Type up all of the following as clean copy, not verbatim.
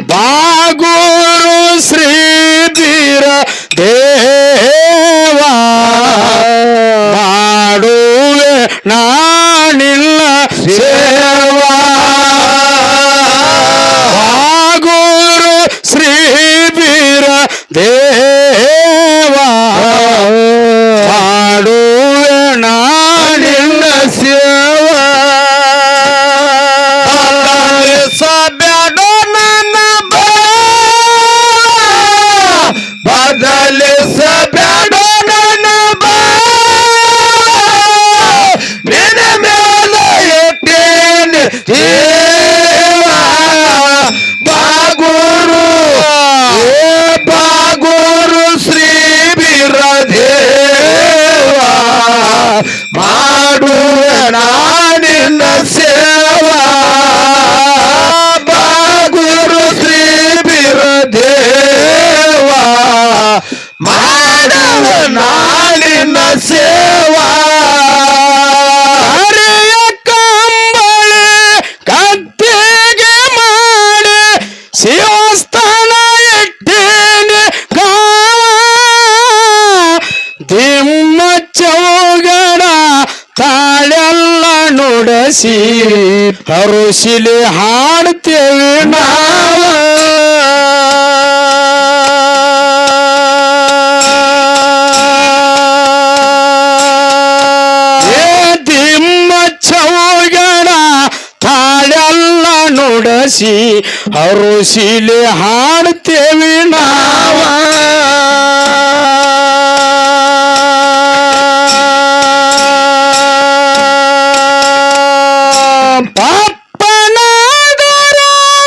ಬಾಗೂರು ಶ್ರೀ ಬೀರ ದೇವ ಮಾಡುವೆ ನಾನಿಲ್ಲ ಸೇವಾ ಬಾಗೂರು ಶ್ರೀ ಬೀರ ದೇವ ಮಾಡುವೆ ನಾನಿಲ್ಲ ಸೇವಾ ಬದಲಿಸಬೇಡ ನನ್ನ ನಿನ್ನ ಮೇಲೆ ಇಟ್ಟೇನೆ ಜೀವ ಬಾಗೂರು ಬಾಗೂರು ಶ್ರೀ ಬೀರ ದೇವ ಮಾಡುವೆ ನಾನಿನ್ನ ಸೇವಾ ಬಾಗೂರು ಶ್ರೀ ಬೀರ ದೇವ ಮಾಡುವ ನಾಳಿನ ಸೇವಾ ಹರಿಯ ಕಂಬಳಿ ಕತ್ತಿಗೆ ಮಾಡಿ ಶಿವಸ್ಥಾನ ಇಟ್ಟೇನೆ ಗಾವ ದಿಮ್ಮ ಚೌಗಡ ತಾಳೆಲ್ಲ ನುಡಸಿ ಹರುಶಿಲಿ ಹಾಡ್ತೇವೆ ನಾವು ನುಡಸಿ ಹರುಶಿಲೆ ಹಾಡ್ತೇವೆ ನಾವ ಪಾಪನಾದರ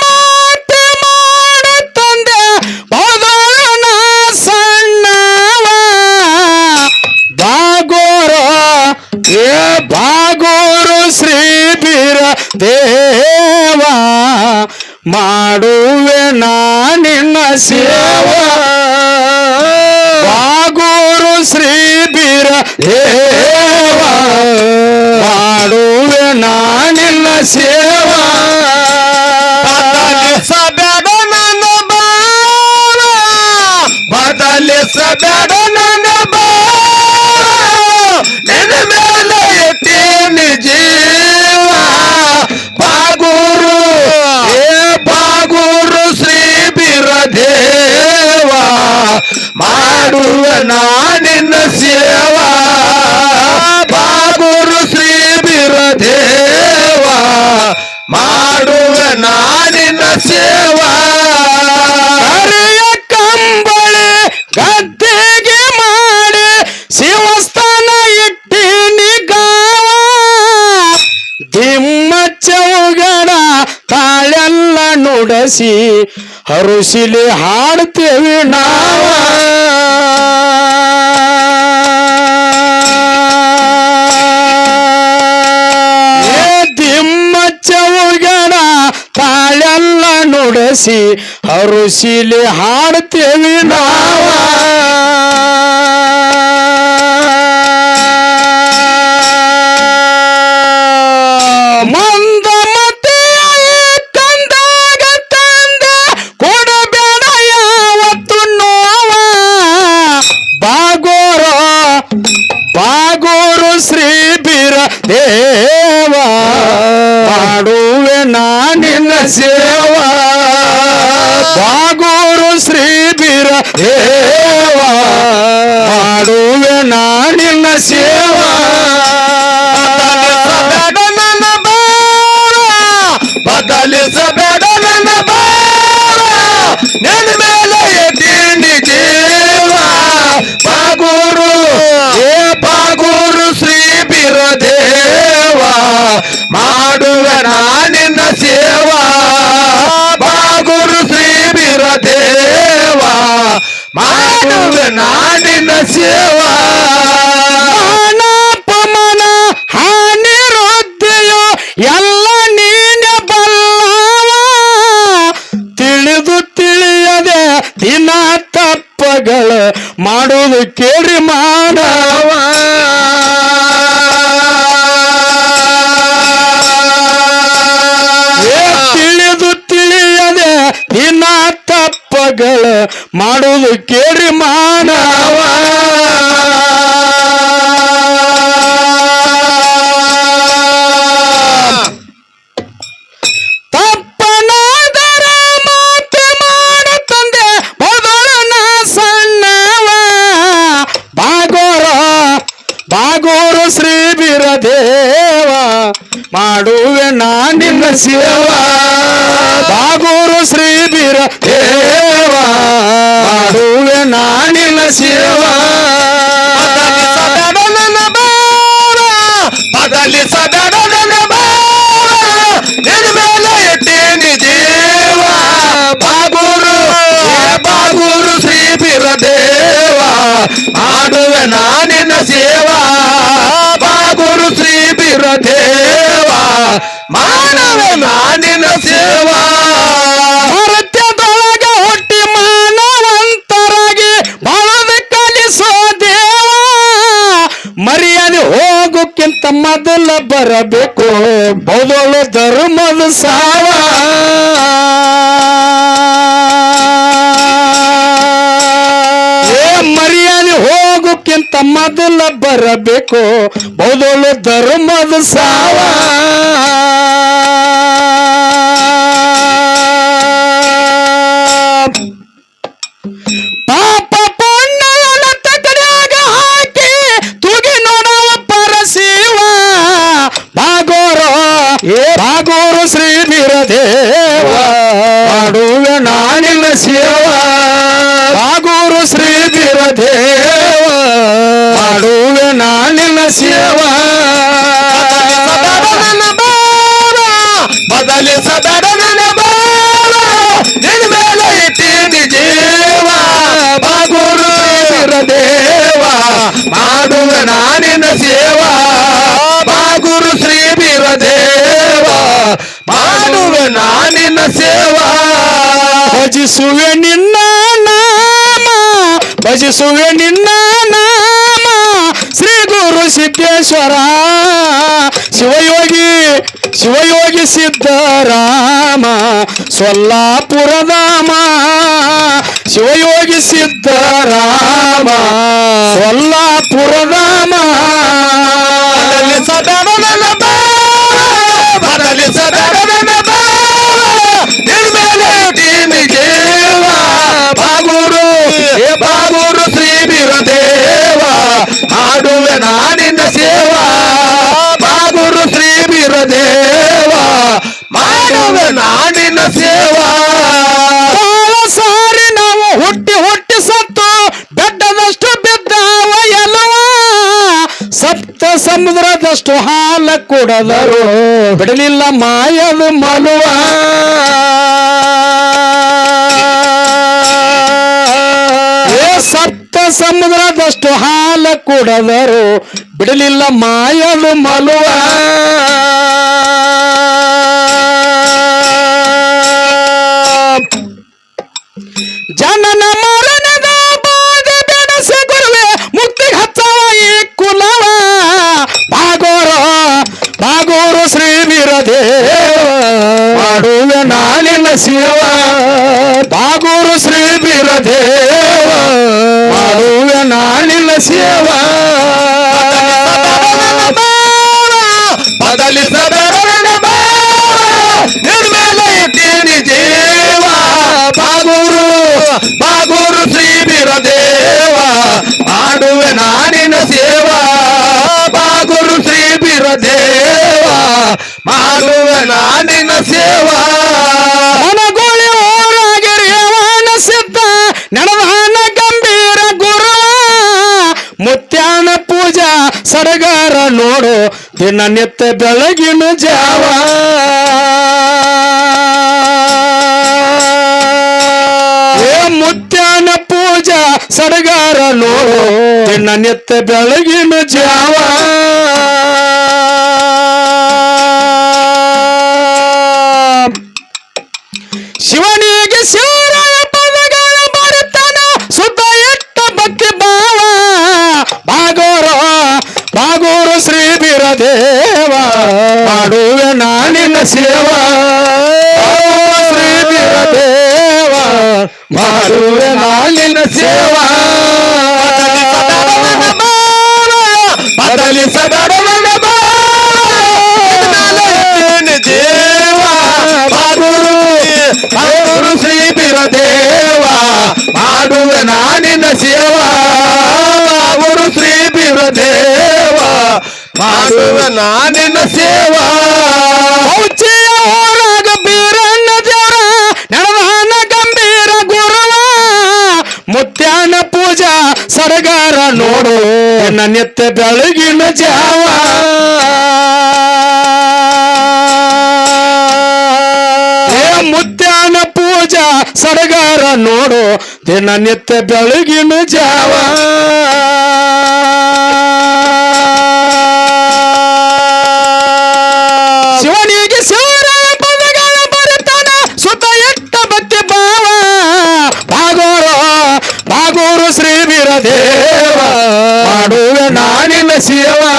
ಮಾತೆ ಮಾಡ ತಂದೆ ಬದಲನ ಸಣ್ಣವ ಬಾಗೋರ ಬಾಗೋರು ಶ್ರೀ ಬೀರ ದೇವ ಮಾಡುವೆ ನಾನಿನ್ನ ಸೇವಾ ಬಾಗೂರು ಶ್ರೀ ಬೀರ ದೇವ ಮಾಡುವೆ ನಾನಿನ್ನ ಸೇವಾ ಬದಲಿಸಬೇಡ ನನ್ನ ಬದಲಿಸಬೇಡ ನನ್ನ ನಿನ್ನ ಮೇಲೆ ಇಟ್ಟೇನೆ ಜೀವ ಬಾಗೂರು ಬಾಗೂರು ಶ್ರೀ ಬೀರ ದೇವ ಮಾಡುವ ನಾನಿನ್ನ ಸೇವಾ ಬಾಗೂರು ಶ್ರೀ ಬೀರ ದೇವ ಮಾಡುವ ನಾನಿನ್ನ ಸೇವಾ ಹರಿಯ ಕಂಬಳಿ ಗದ್ದೆಗೆ ಮಾಡಿ ಶಿವಸ್ಥಾನ ಇಟ್ಟಿನಿ ಗಾವ ದಿಮ್ಮ ಚೌಗಡ ತಾಳೆಲ್ಲ ನುಡಸಿ ಹರುಶಿಲಿ ಹಾಡ್ತೇವೆ ನಾವ ದಿಮ್ಮ ಚೌಗಡ ತಾಳೆಲ್ಲ ನುಡಸಿ ಹರುಶಿಲಿ ಹಾಡ್ತೇವೆ ನಾವ ಮಂದ ಮತೆ ತಂದಾಗ ತಂದ ಕೊಡಬೇಡ ಯಾವತ್ತು ನೋವ ಬಾಗೋರ ಬಾಗೋರು ಶ್ರೀ ಬೀರ ದೇವ ಮಾಡುವೆ ನಾನಿನ್ನ ಸೇವಾ ಬಾಗೂರು ಶ್ರೀ ಬೀರ ದೇವ ಮಾಡುವೆ ನಾನಿನ್ನ ಸೇವಾ ಬದಲಿಸಬೇಡ ನನ್ನ ನಿನ್ನ ಮೇಲೆ ಇಟ್ಟೇನೆ ಜೀವ ಬಾಗೂರು ಬಾಗೂರು ಶ್ರೀ ಬೀರ ದೇವ ಮಾಡುವ ನಾನಿನ್ನ ಸೇವಾ ಬಾಗೂರು ಶ್ರೀ ಬೀರ ದೇವ ಮಾಡುವ ನಾನಿನ್ನ ಸೇವಾ ಅಪಮಾನ ಹಾನಿ ರೊದ್ದೆಯೋ ಎಲ್ಲ ನೀನೆ ಬಲ್ಲವ ತಿಳಿದು ತಿಳಿಯದೆ ದಿನ ತಪ್ಪಗಳು ಮಾಡುವುದು ಕೇಳಿ ಮಾಡವ ತಿಳಿದು ತಿಳಿಯದೆ ತಪ್ಪಗಳ ಮಾಡುವುದು ಕೇಳಿ ಮಾನವ ತಪ್ಪನಾದರ ಮಾತೆ ಮಾಡುತ್ತಂದೆ ಬದಲನ ಸಣ್ಣವ ಬಾಗೋರು ಶ್ರೀ ಬೀರದೇವ ಮಾಡುವೆ ನಾನಿನ್ನ ಸೇವ ಬಾಗೋರು ಶ್ರೀ ಬೀರದೇವ ಮಾಡುವೆ ನಾನಿನ್ನ ಸೇವ ಬದಲಿ ಸದನ ನಿನ್ನ ಮೇಲೆ ಇಟ್ಟೇನಿ ದೇವ ಬಾಗೂರು ಶ್ರೀ ಬೀರದೇವ ಮಾಡುವೆ ನಾನಿನ ಸೇವಾ ಬಾಗೂರು ಶ್ರೀ ಬೀರದೇವ ಮಾಡುವೆ ನಾನಿನ ಸೇವಾ ಭಾರತದೊಳಗ ಹುಟ್ಟಿ ಮಾನವಂತರಾಗಿ ಬಾಳದ ಕಲಿಸೋ ದೇವ ಮರ್ಯಾದೆ ಹೋಗೋಕ್ಕಿಂತ ಮೊದಲ ಬರಬೇಕು ಬೌದೋಳು ಧರ್ಮದ ಸಾವ ಮರ್ಯಾದೆ ಹೋಗೋಕ್ಕಿಂತ ಮೊದಲ ಬರಬೇಕು ಬೌದೋಳು ಧರ್ಮದ ಸಾವ ಪಾಪ ಪುಣ್ಯನ ತಗಡ್ಯಾಗ ಹಾಕಿ ತುಗಿ ನೋಡವ ಪರಶಿವ ಬಾಗೋರು ಶ್ರೀ ಬೀರದೇವ ಮಾಡುವೆ ನಾನಿನ ಸೇವ ಬಾಗೋರು ಶ್ರೀ ಬೀರದೇವ ಮಾಡುವೆ ನಾನಿನ ಸೇವ ಬದಲಿ ಸದನ ನಿನ್ನ ಮೇಲೆ ಇಟ್ಟೀನಿ ಜೀವ ಬಾಗೂರು ಬೀರದೇವ ಮಾಡುವೆ ನಾನಿನ ಸೇವಾ ಬಾಗೂರು ಶ್ರೀ ಬೀರದೇವ ಮಾಡುವೆ ನಾನಿನ ಸೇವಾ ಭಜಿಸುವೆ ನಿನ್ನ ನಾಮ ಭಜಿಸುವೆ ನಿನ್ನ ನಾಮ ಶ್ರೀ ಗುರು ಸಿದ್ದೇಶ್ವರ ಶಿವಯೋಗಿ ಸಿದ್ದರಾಮ ಸೊಲ್ಲಾಪುರಧಾಮ ಶಿವಯೋಗಿ ಸಿದ್ದರಾಮ ಸೊಲ್ಲಾಪುರಧಾಮ ಬದಲಿ ಸದನ ನಿನ್ನ ಮೇಲೆ ಇಟ್ಟೀನಿ ಜೀವ ಬಾಗೂರು ಶ್ರೀ ಬೀರದೇವ ಮಾಡುವೆ ನಾನಿನ ಸೇವಾ ಬಾಗೂರು ಶ್ರೀ ಬೀರದೇವ ಮಾಡುವೆ ನಾನಿನ ಸೇವಾ ಬಾಳ ಸಾರಿ ನಾವು ಹುಟ್ಟಿ ಸತ್ತು ಬೆಟ್ಟದಷ್ಟು ಬಿದ್ದಾವ ಎಲ್ಲವ ಸಪ್ತ ಸಮುದ್ರದಷ್ಟು ಹಾಲ ಕೊಡದರು ಬಿಡಲಿಲ್ಲ ಮಾಯದ ಮಲುವ ಸಪ್ತ ಸಮುದ್ರದಷ್ಟು ಹಾಲ ಕೊಡದರು ಬಿಡಲಿಲ್ಲ ಮಾಯದ ಮಲುವ ಜನನ ಮರಣದ ಬಾಧೆ ಬೆಡಸೆ ಗುರುವೆ ಮುಕ್ತಿಗೆ ಹಚ್ಚವ ಈ ಕುಲವ ಬಾಗೋರು ಶ್ರೀ ಬೀರದೇವ ಮಾಡುವೆ ನಾನಿನ ಸೇವ ಬಾಗೋರು ಶ್ರೀ ಬೀರದೇವ ಮಾಡುವೆ ನಾನಿನ ಸೇವ ಬದಲಿ ಸದನ ನಿನ್ನ ಮೇಲೆ ಇಟ್ಟೀನಿ ಜೀವ ಬಾಗೂರು ಶ್ರೀ ಬೀರದೇವ ಮಾಡುವೆ ನಾನಿನ ಸೇವಾ ಬಾಗೂರು ಶ್ರೀ ಬೀರದೇವ ಮಾಡುವೆ ನಾನಿನ ಸೇವಾ ಮನಗೋಳಿ ಓರಾಗಿರಿಯವನ ಸಿದ್ಧ ನಡೆದಾನ ಗಂಭೀರ ಗುರು ಮುತ್ಯಾನ ಪೂಜಾ ಸಡಗಾರ ನೋಡು ದಿನನಿತ್ಯ ಬೆಳಗಿನ ಜಾವ ಮುತ್ಯಾನ ಪೂಜಾ ಸಡಗಾರ ನೋಡು ದಿನನಿತ್ಯ ಬೆಳಗಿನ ಜಾವ ಶಿವನಿಗೆ ಶಿವರಾಯ ಪದಗಳ ಬರುತ್ತಾನ ಸುತ್ತ ಎಟ್ಟ ಭಕ್ತಿ ಭಾವ ಬಾಗೋರು ಶ್ರೀ ಬೀರದೇವ ಮಾಡುವೆ ನಾನಿನ ಸೇವಾ ಶ್ರೀ ಬೀರದೇವ ಮಾಡುವೆ ನಾನಿನ ಸೇವಾ ಬದಲಿಸಬೇಡ ನನ್ನ ದೇವ ಬಾಗುರು ಶ್ರೀ ಬೀರದೇವ ಮಾಡುವೆ ನಾನಿನ ಸೇವಾ ಬಾಗುರು ಶ್ರೀ ಬೀರದೇವ ಮಾಡುವೆ ನಾನಿನ ಸೇವಾ ಔಚಿಯ ಹೊರಗ ಬೀರಣ್ಣ ದೇವರ ನಡೆದಾನ ಗಂಭೀರ ಗುರುವ ಮುತ್ಯಾನ ಪೂಜಾ ಸಡಗಾರ ನೋಡು ನನ್ನ ನಿತ್ಯ ಬೆಳಗಿನ ಜಾವ ಮುತ್ಯಾನ ಪೂಜಾ ಸಡಗಾರ ನೋಡು ದಿನ ನಿತ್ಯ ಬೆಳಗಿನ ಜಾವ ಶಿವನಿಗೆ ಶಿವರಾಯ ಪದಗಳ ಬರುತ್ತಾನ ಸುತ್ತ ಎಟ್ಟ ಭಕ್ತಿ ಭಾವ ಭಾಗೂರು ಶ್ರೀ ಬೀರದೇವ ಮಾಡುವೆ ನಾನಿನ ಸೇವಾ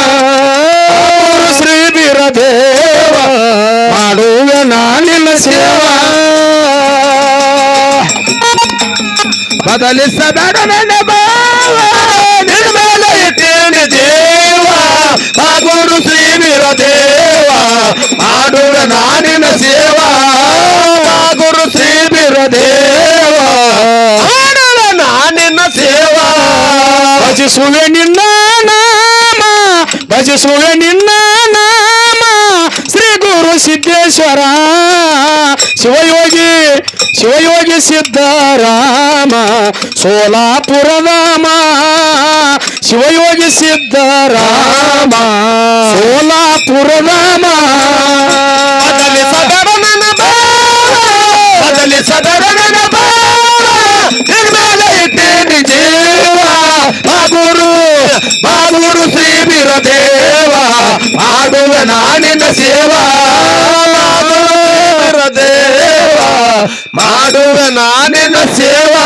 ಶ್ರೀ ಬೀರದೇವ ಮಾಡುವೆ ನಾನಿನ ಸೇವಾ ಬದಲಿಸಬೇಡ ನನ್ನ ಭಾವ ನಿರ್ಮಲ ಇಟ್ಟೇನೆ ದೇವ ಬಾಗುರು ಶ್ರೀ ಬೀರದೇವ ಮಾಡುವೆ ನಾನಿನ ಸೇವಾ ಬಾಗುರು ಶ್ರೀ ಬೀರದೇವ ಮಾಡುವೆ ನಾನಿನ ಸೇವಾ ಭಜಿಸುವೆ ನಿನ್ನ ನಾಮ ಭಜಿಸುವೆ ನಿನ್ನ ನಾಮ ಶ್ರೀ ಗುರು ಸಿದ್ದೇಶ್ವರ ಶಿವಯೋಗಿ ಸಿದ್ದರಾಮ ಸೋಲಾಪುರಧಾಮ ಶಿವಯೋಗಿ ಸಿದ್ದರಾಮ ಸೋಲಾಪುರಧಾಮ ಬದಲಿಸಬೇಡ ನನ್ನ ಭಾವ ಬದಲಿಸಬೇಡ ನನ್ನ ಭಾವ ನಿರ್ಮಲ ಇಟ್ಟೇನೆ ದೇವ ಬಾಗುರು ಶ್ರೀ ಬೀರದೇವ ಮಾಡುವೆ ನಾನಿನ ಸೇವಾ ಬಾಗುರು ಬೀರದೇವ ಮಾಡುವೆ ನಾನಿನ ಸೇವಾ